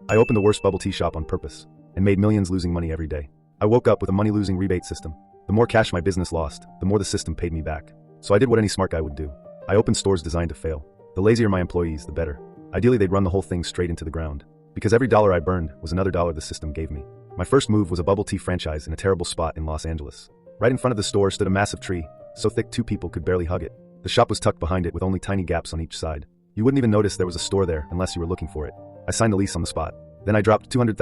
I opened the worst bubble tea shop on purpose and made millions losing money every day. I woke up with a money-losing rebate system. The more cash my business lost, the more the system paid me back. So I did what any smart guy would do. I opened stores designed to fail. The lazier my employees, the better. Ideally, they'd run the whole thing straight into the ground. Because every dollar I burned was another dollar the system gave me. My first move was a bubble tea franchise in a terrible spot in Los Angeles. Right in front of the store stood a massive tree, so thick 2 people could barely hug it. The shop was tucked behind it with only tiny gaps on each side. You wouldn't even notice there was a store there unless you were looking for it. I signed the lease on the spot. Then I dropped $200,000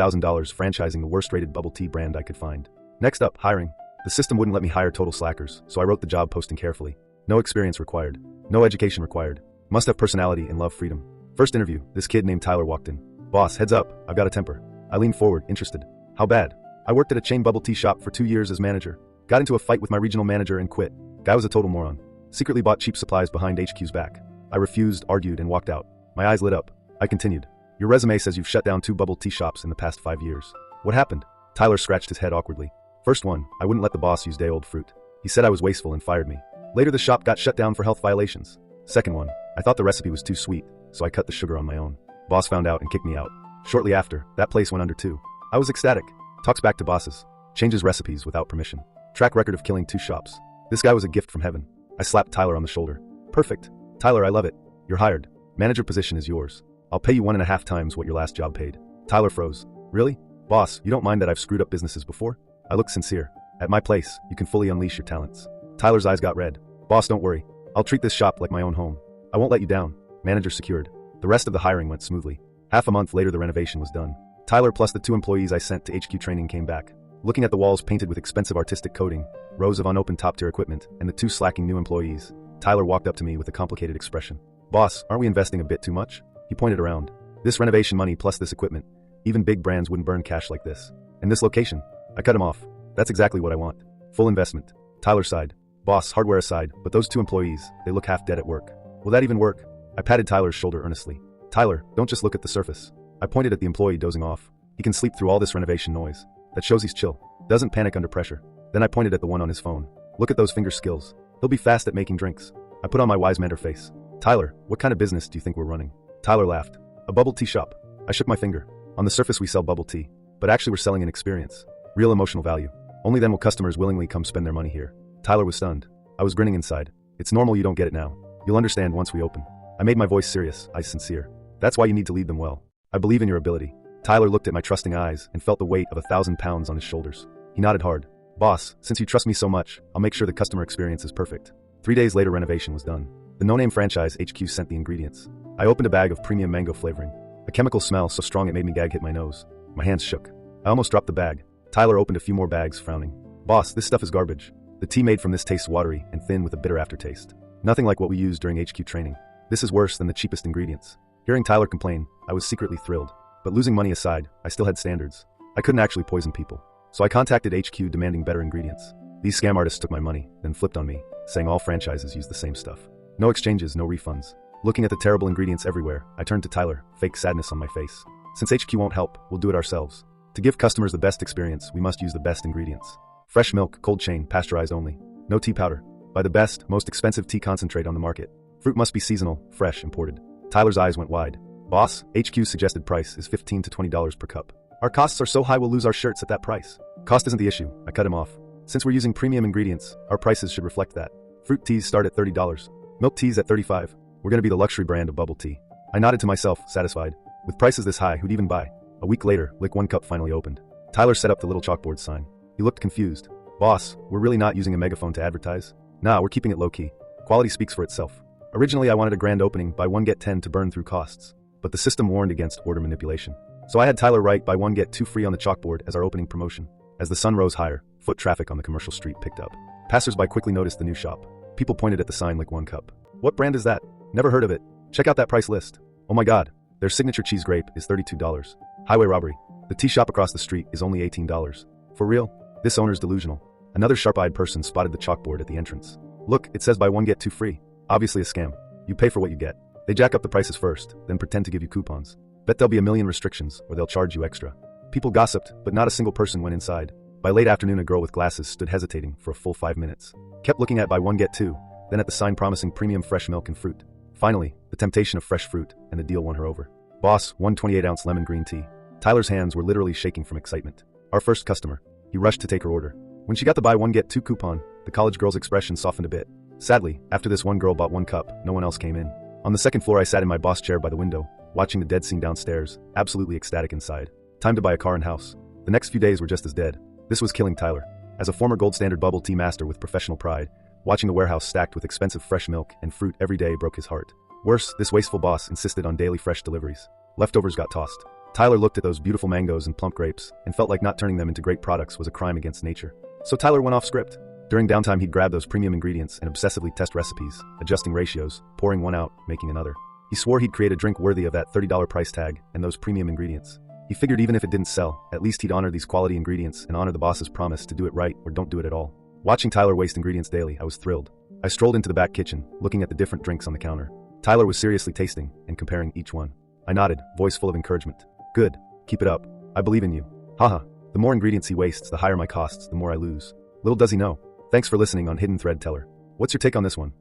franchising the worst-rated bubble tea brand I could find. Next up, hiring. The system wouldn't let me hire total slackers, so I wrote the job posting carefully. No experience required. No education required. Must have personality and love freedom. First interview, this kid named Tyler walked in. Boss, heads up, I've got a temper. I leaned forward, interested. How bad? I worked at a chain bubble tea shop for 2 years as manager. Got into a fight with my regional manager and quit. Guy was a total moron. Secretly bought cheap supplies behind HQ's back. I refused, argued, and walked out. My eyes lit up. I continued. Your resume says you've shut down 2 bubble tea shops in the past 5 years. What happened? Tyler scratched his head awkwardly. First one, I wouldn't let the boss use day-old fruit. He said I was wasteful and fired me. Later the shop got shut down for health violations. Second one, I thought the recipe was too sweet, so I cut the sugar on my own. Boss found out and kicked me out. Shortly after, that place went under too. I was ecstatic. Talks back to bosses. Changes recipes without permission. Track record of killing 2 shops. This guy was a gift from heaven. I slapped Tyler on the shoulder. Perfect. Tyler, I love it. You're hired. Manager position is yours. I'll pay you 1.5 times what your last job paid. Tyler froze. Really? Boss, you don't mind that I've screwed up businesses before? I looked sincere. At my place, you can fully unleash your talents. Tyler's eyes got red. Boss, don't worry. I'll treat this shop like my own home. I won't let you down. Manager secured. The rest of the hiring went smoothly. Half a month later the renovation was done. Tyler plus the 2 employees I sent to HQ training came back. Looking at the walls painted with expensive artistic coating, rows of unopened top-tier equipment, and the 2 slacking new employees, Tyler walked up to me with a complicated expression. Boss, aren't we investing a bit too much? He pointed around. This renovation money plus this equipment. Even big brands wouldn't burn cash like this. And this location. I cut him off. That's exactly what I want. Full investment. Tyler sighed. Boss, hardware aside, but those 2 employees, they look half dead at work. Will that even work? I patted Tyler's shoulder earnestly. Tyler, don't just look at the surface. I pointed at the employee dozing off. He can sleep through all this renovation noise. That shows he's chill. Doesn't panic under pressure. Then I pointed at the one on his phone. Look at those finger skills. He'll be fast at making drinks. I put on my wise mentor face. Tyler, what kind of business do you think we're running? Tyler laughed. A bubble tea shop. I shook my finger. On the surface we sell bubble tea, but actually we're selling an experience. Real emotional value. Only then will customers willingly come spend their money here. Tyler was stunned. I was grinning inside. It's normal you don't get it now. You'll understand once we open. I made my voice serious, eyes sincere. That's why you need to lead them well. I believe in your ability. Tyler looked at my trusting eyes and felt the weight of 1,000 pounds on his shoulders. He nodded hard. Boss, since you trust me so much, I'll make sure the customer experience is perfect. 3 days later renovation was done. The no-name franchise HQ sent the ingredients. I opened a bag of premium mango flavoring. A chemical smell so strong it made me gag hit my nose. My hands shook. I almost dropped the bag. Tyler opened a few more bags, frowning. Boss, this stuff is garbage. The tea made from this tastes watery and thin with a bitter aftertaste. Nothing like what we used during HQ training. This is worse than the cheapest ingredients. Hearing Tyler complain, I was secretly thrilled. But losing money aside, I still had standards. I couldn't actually poison people. So I contacted HQ demanding better ingredients. These scam artists took my money, then flipped on me, saying all franchises use the same stuff. No exchanges, no refunds. Looking at the terrible ingredients everywhere, I turned to Tyler, fake sadness on my face. Since HQ won't help, we'll do it ourselves. To give customers the best experience, we must use the best ingredients. Fresh milk, cold chain, pasteurized only. No tea powder. Buy the best, most expensive tea concentrate on the market. Fruit must be seasonal, fresh, imported. Tyler's eyes went wide. Boss, HQ's suggested price is $15 to $20 per cup. Our costs are so high we'll lose our shirts at that price. Cost isn't the issue, I cut him off. Since we're using premium ingredients, our prices should reflect that. Fruit teas start at $30. Milk teas at $35. We're gonna be the luxury brand of bubble tea. I nodded to myself, satisfied. With prices this high, who'd even buy? A week later, Lick One Cup finally opened. Tyler set up the little chalkboard sign. He looked confused. Boss, we're really not using a megaphone to advertise? Nah, we're keeping it low-key. Quality speaks for itself. Originally I wanted a grand opening, buy one get 10 to burn through costs. But the system warned against order manipulation. So I had Tyler write buy one get 2 free on the chalkboard as our opening promotion. As the sun rose higher, foot traffic on the commercial street picked up. Passers-by quickly noticed the new shop. People pointed at the sign Lick One Cup. What brand is that? Never heard of it. Check out that price list. Oh my god, their signature cheese grape is $32. Highway robbery. The tea shop across the street is only $18. For real? This owner's delusional. Another sharp-eyed person spotted the chalkboard at the entrance. Look, it says buy one get 2 free. Obviously a scam. You pay for what you get. They jack up the prices first, then pretend to give you coupons. Bet there'll be a million restrictions, or they'll charge you extra. People gossiped, but not a single person went inside. By late afternoon a girl with glasses stood hesitating for a full 5 minutes. Kept looking at buy one get 2, then at the sign promising premium fresh milk and fruit. Finally, the temptation of fresh fruit, and the deal won her over. Boss, 1 28-ounce lemon green tea. Tyler's hands were literally shaking from excitement. Our first customer. He rushed to take her order. When she got the buy one get two coupon, the college girl's expression softened a bit. Sadly, after this one girl bought one cup, no one else came in. On the second floor I sat in my boss chair by the window, watching the dead scene downstairs, absolutely ecstatic inside. Time to buy a car and house. The next few days were just as dead. This was killing Tyler. As a former gold standard bubble tea master with professional pride, watching the warehouse stacked with expensive fresh milk and fruit every day broke his heart. Worse, this wasteful boss insisted on daily fresh deliveries. Leftovers got tossed. Tyler looked at those beautiful mangoes and plump grapes and felt like not turning them into great products was a crime against nature. So Tyler went off script. During downtime he'd grab those premium ingredients and obsessively test recipes, adjusting ratios, pouring one out, making another. He swore he'd create a drink worthy of that $30 price tag and those premium ingredients. He figured even if it didn't sell, at least he'd honor these quality ingredients and honor the boss's promise to do it right or don't do it at all. Watching Tyler waste ingredients daily, I was thrilled. I strolled into the back kitchen, looking at the different drinks on the counter. Tyler was seriously tasting and comparing each one. I nodded, voice full of encouragement. Good. Keep it up. I believe in you. Haha. The more ingredients he wastes, the higher my costs, the more I lose. Little does he know. Thanks for listening on Hidden Thread Teller. What's your take on this one?